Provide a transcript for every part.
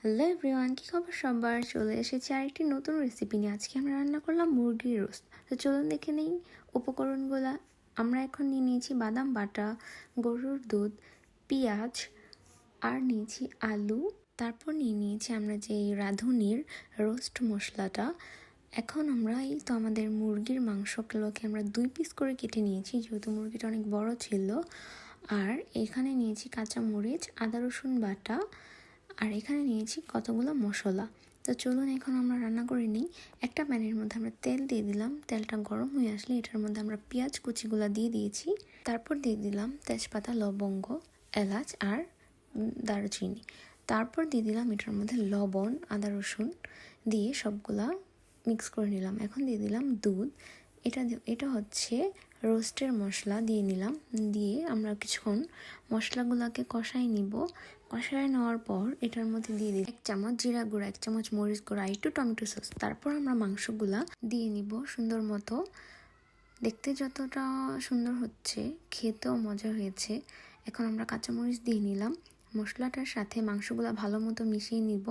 Hello everyone, কী খবর সবার? চলে এসেছি আরেকটি নতুন রেসিপি নিয়ে। আজকে আমরা রান্না করলাম মুরগির রোস্ট। তো চলুন দেখে নেই উপকরণগুলো। আমরা এখন নিয়ে নিয়েছি বাদাম বাটা, গরুর দুধ, পেঁয়াজ, আর নিয়েছি আলু। তারপর নিয়ে নিয়েছি আমরা যে রাঁধুনির রোস্ট মশলাটা। এখন আমরা এই তো আমাদের মুরগির মাংসগুলোকে আমরা 2 পিস করে কেটে নিয়েছি, যেহেতু মুরগিটা অনেক বড় ছিল। আর এখানে নিয়েছি কাঁচামরিচ, আদা রসুন বাটা, আর এখানে নিয়েছি কতগুলো মশলা। তো চলুন এখন আমরা রান্না করে নিই। একটা প্যানের মধ্যে আমরা তেল দিয়ে দিলাম। তেলটা গরম হয়ে আসলে এটার মধ্যে আমরা পেঁয়াজ কুচিগুলো দিয়ে দিয়েছি। তারপর দিয়ে দিলাম তেজপাতা, লবঙ্গ, এলাচ আর দারুচিনি। তারপর দিয়ে দিলাম এটার মধ্যে লবণ, আদা রসুন দিয়ে সবগুলা মিক্স করে নিলাম। এখন দিয়ে দিলাম দুধ। এটা হচ্ছে রোস্টের মশলা দিয়ে নিলাম। দিয়ে আমরা কিছুক্ষণ মশলাগুলোকে কষাই নিব। কষায় নেওয়ার পর এটার মধ্যে দিয়ে দিই 1 চামচ জিরা গুঁড়া, 1 চামচ মরিচ গুঁড়া, একটু টমেটো সস। তারপর আমরা মাংসগুলা দিয়ে নিব সুন্দর মতো। দেখতে যতটা সুন্দর হচ্ছে, খেতেও মজা হয়েছে। এখন আমরা কাঁচামরিচ দিয়ে নিলাম। মশলাটার সাথে মাংসগুলো ভালো মতো মিশিয়ে নিব।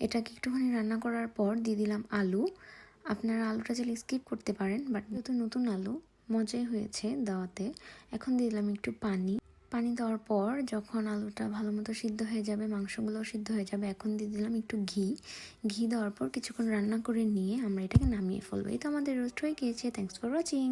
এটাকে একটুখানি রান্না করার পর দিয়ে দিলাম আলু। আপনারা আলুটা চাইলে স্কিপ করতে পারেন, বাট যেহেতু নতুন আলু মজাই হয়েছে দেওয়াতে। এখন দিয়ে দিলাম একটু পানি দেওয়ার পর যখন আলুটা ভালো মতো সিদ্ধ হয়ে যাবে, মাংসগুলোও সিদ্ধ হয়ে যাবে, এখন দিয়ে দিলাম একটু ঘি দেওয়ার পর কিছুক্ষণ রান্না করে নিয়ে আমরা এটাকে নামিয়ে ফেলবো। এই তো আমাদের রোস্ট হয়ে গিয়েছে। Thanks for watching.